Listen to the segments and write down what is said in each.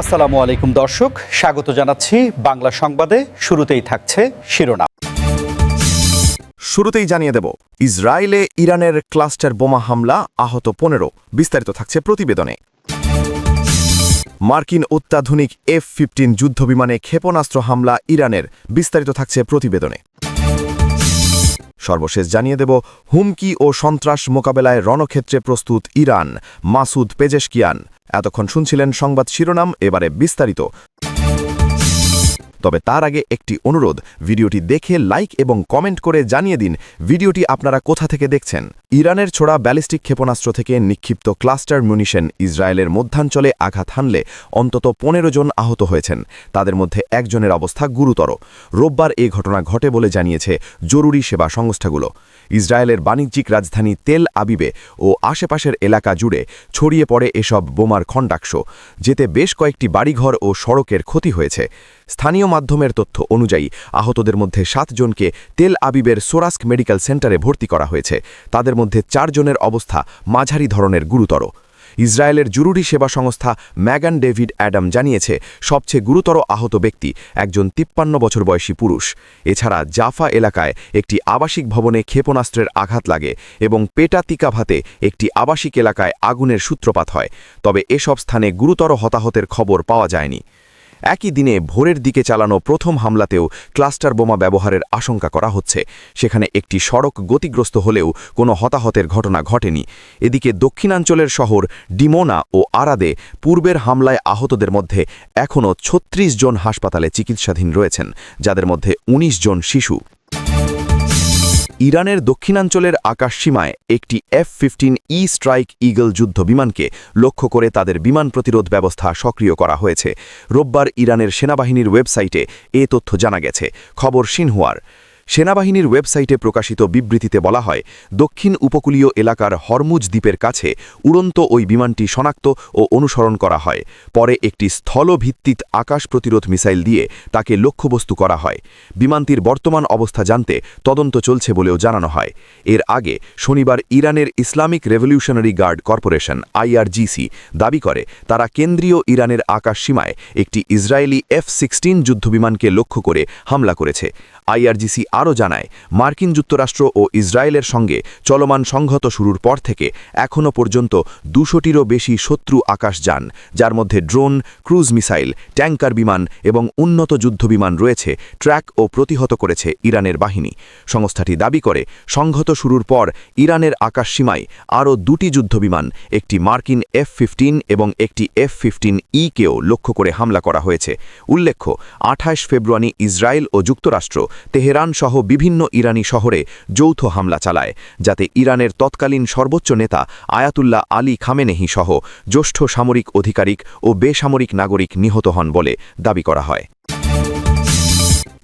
আসসালামু আলাইকুম দর্শক, স্বাগত জানাচ্ছি বাংলা সংবাদে। শুরুতেই থাকছে শিরোনাম। শুরুতেই জানিয়ে দেব, ইসরায়েলে ইরানের ক্লাস্টার বোমা হামলা, আহত 15। বিস্তারিত থাকছে প্রতিবেদনে। মার্কিন অত্যাধুনিক F-15 যুদ্ধবিমানে ক্ষেপণাস্ত্র হামলা ইরানের, বিস্তারিত থাকছে প্রতিবেদনে। সর্বশেষ জানিয়ে দেব, হুমকি ও সন্ত্রাস মোকাবেলায় রণক্ষেত্রে প্রস্তুত ইরান, মাসুদ পেজেশকিয়ান। এতক্ষণ শুনছিলেন সংবাদ শিরোনাম, এবারে বিস্তারিত। তবে তার আগে একটি অনুরোধ, ভিডিওটি দেখে লাইক এবং কমেন্ট করে জানিয়ে দিন ভিডিওটি আপনারা কোথা থেকে দেখছেন। ইরানের ছোড়া ব্যালিস্টিক ক্ষেপণাস্ত্র থেকে নিক্ষিপ্ত ক্লাস্টার মিউনিশন ইসরায়েলের মধ্যাঞ্চলে আঘাত হানলে অন্তত 15 জন আহত হয়েছেন। তাদের মধ্যে একজনের অবস্থা গুরুতর। রোববার এ ঘটনা ঘটে বলে জানিয়েছে জরুরি সেবা সংস্থাগুলো। ইসরায়েলের বাণিজ্যিক রাজধানী তেল আবিবে ও আশেপাশের এলাকা জুড়ে ছড়িয়ে পড়ে এসব বোমার খণ্ডাংশ, যেতে বেশ কয়েকটি বাড়িঘর ও সড়কের ক্ষতি হয়েছে। স্থানীয় মাধ্যমের তথ্য অনুযায়ী আহতদের মধ্যে 7 জনকে তেল আবিবের সোরাস্ক মেডিকেল সেন্টারে ভর্তি করা হয়েছে। তাদের মধ্যে 4 জনের অবস্থা মাঝারি ধরনের গুরুতর। ইসরায়েলের জরুরি সেবা সংস্থা ম্যাগান ডেভিড অ্যাডাম জানিয়েছে, সবচেয়ে গুরুতর আহত ব্যক্তি একজন 53 বছর বয়সী পুরুষ। এছাড়া জাফা এলাকায় একটি আবাসিক ভবনে ক্ষেপণাস্ত্রের আঘাত লাগে এবং পেটা তিকাভাতে একটি আবাসিক এলাকায় আগুনের সূত্রপাত হয়। তবে এসব স্থানে গুরুতর হতাহতের খবর পাওয়া যায়নি। একই দিনে ভোরের দিকে চালানো প্রথম হামলাতেও ক্লাস্টার বোমা ব্যবহারের আশঙ্কা করা হচ্ছে। সেখানে একটি সড়ক গতিগ্রস্ত হলেও কোনো হতাহতের ঘটনা ঘটেনি। এদিকে দক্ষিণাঞ্চলের শহর ডিমোনা ও আরাদে পূর্বের হামলায় আহতদের মধ্যে এখনও 36 জন হাসপাতালে চিকিৎসাধীন রয়েছেন, যাদের মধ্যে 19 জন শিশু। ইরানের দক্ষিণাঞ্চলের আকাশসীমায় একটি F-15E স্ট্রাইক ঈগল যুদ্ধ বিমানকে লক্ষ্য করে তাদের বিমান প্রতিরোধ ব্যবস্থা সক্রিয় করা হয়েছে। রোববার ইরানের সেনাবাহিনীর ওয়েবসাইটে এ তথ্য জানা গেছে। খবর সিনহুয়ার। সেনাবাহিনীর ওয়েবসাইটে প্রকাশিত বিবৃতিতে বলা হয়, দক্ষিণ উপকূলীয় এলাকার হরমুজ দ্বীপের কাছে উড়ন্ত ওই বিমানটি শনাক্ত ও অনুসরণ করা হয়। পরে একটি স্থলভিত্তিক আকাশ প্রতিরোধ মিসাইল দিয়ে তাকে লক্ষ্যবস্তু করা হয়। বিমানটির বর্তমান অবস্থা জানতে তদন্ত চলছে বলেও জানানো হয়। এর আগে শনিবার ইরানের Islamic revolutionary guard corporation IRGC দাবি করে, তারা কেন্দ্রীয় ইরানের আকাশ সীমায় একটি ইসরায়েলি F-16 যুদ্ধবিমানকে লক্ষ্য করে হামলা করেছে। IRGC আরও জানায়, মার্কিন যুক্তরাষ্ট্র ও ইসরায়েলের সঙ্গে চলমান সংঘাত শুরুর পর থেকে এখনও পর্যন্ত 200টিরও বেশি শত্রু আকাশযান, যার মধ্যে ড্রোন, ক্রুজ মিসাইল, ট্যাঙ্কার বিমান এবং উন্নত যুদ্ধবিমান রয়েছে, ট্র্যাক ও প্রতিহত করেছে ইরানের বাহিনী। সংস্থাটি দাবি করে, সংঘাত শুরুর পর ইরানের আকাশসীমায় আরও 2টি যুদ্ধবিমান, একটি মার্কিন F-15 এবং একটি F-15E-কেও লক্ষ্য করে হামলা করা হয়েছে। উল্লেখ্য, 28 ফেব্রুয়ারি ইসরায়েল ও যুক্তরাষ্ট্র তেহরান সহ বিভিন্ন ইরানি শহরে যৌথ হামলা চালায়, যাতে ইরানের তৎকালীন সর্বোচ্চ নেতা আয়াতুল্লাহ আলী খামেনেহি সহ জ্যেষ্ঠ সামরিক আধিকারিক ও বেসামরিক নাগরিক নিহত হন বলে দাবি করা হয়।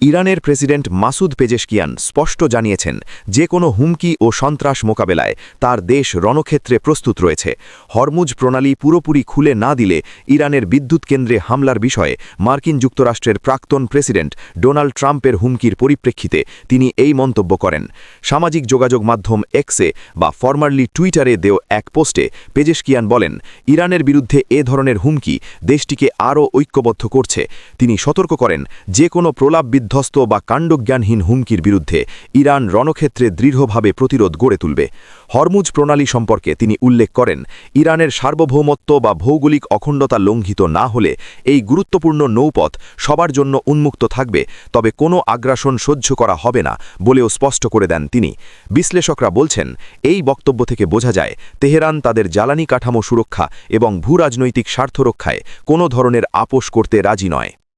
ইরানের প্রেসিডেন্ট মাসুদ পেজেশকিয়ান স্পষ্ট জানিয়েছেন, যে কোনো হুমকি ও সন্ত্রাস মোকাবেলায় তার দেশ রণক্ষেত্রে প্রস্তুত রয়েছে। হরমুজ প্রণালী পুরোপুরি খুলে না দিলে ইরানের বিদ্যুৎ কেন্দ্রে হামলার বিষয়ে মার্কিন যুক্তরাষ্ট্রের প্রাক্তন প্রেসিডেন্ট ডোনাল্ড ট্রাম্পের হুমকির পরিপ্রেক্ষিতে তিনি এই মন্তব্য করেন। সামাজিক যোগাযোগ মাধ্যম এক্সে বা ফরমারলি টুইটারে দেও এক পোস্টে পেজেশকিয়ান বলেন, ইরানের বিরুদ্ধে এ ধরনের হুমকি দেশটিকে আরও ঐক্যবদ্ধ করছে। তিনি সতর্ক করেন, যে কোনো প্রলাপ বিধ্বস্ত বা কাণ্ডজ্ঞানহীন হুমকির বিরুদ্ধে ইরান রণক্ষেত্রে দৃঢ়ভাবে প্রতিরোধ গড়ে তুলবে। হরমুজ প্রণালী সম্পর্কে তিনি উল্লেখ করেন, ইরানের সার্বভৌমত্ব বা ভৌগোলিক অখণ্ডতা লঙ্ঘিত না হলে এই গুরুত্বপূর্ণ নৌপথ সবার জন্য উন্মুক্ত থাকবে, তবে কোনো আগ্রাসন সহ্য করা হবে না বলেও স্পষ্ট করে দেন তিনি। বিশ্লেষকরা বলছেন, এই বক্তব্য থেকে বোঝা যায়, তেহরান তাদের জ্বালানি কাঠামো সুরক্ষা এবং ভূরাজনৈতিক স্বার্থ রক্ষায় কোনো ধরনের আপোষ করতে রাজি নয়।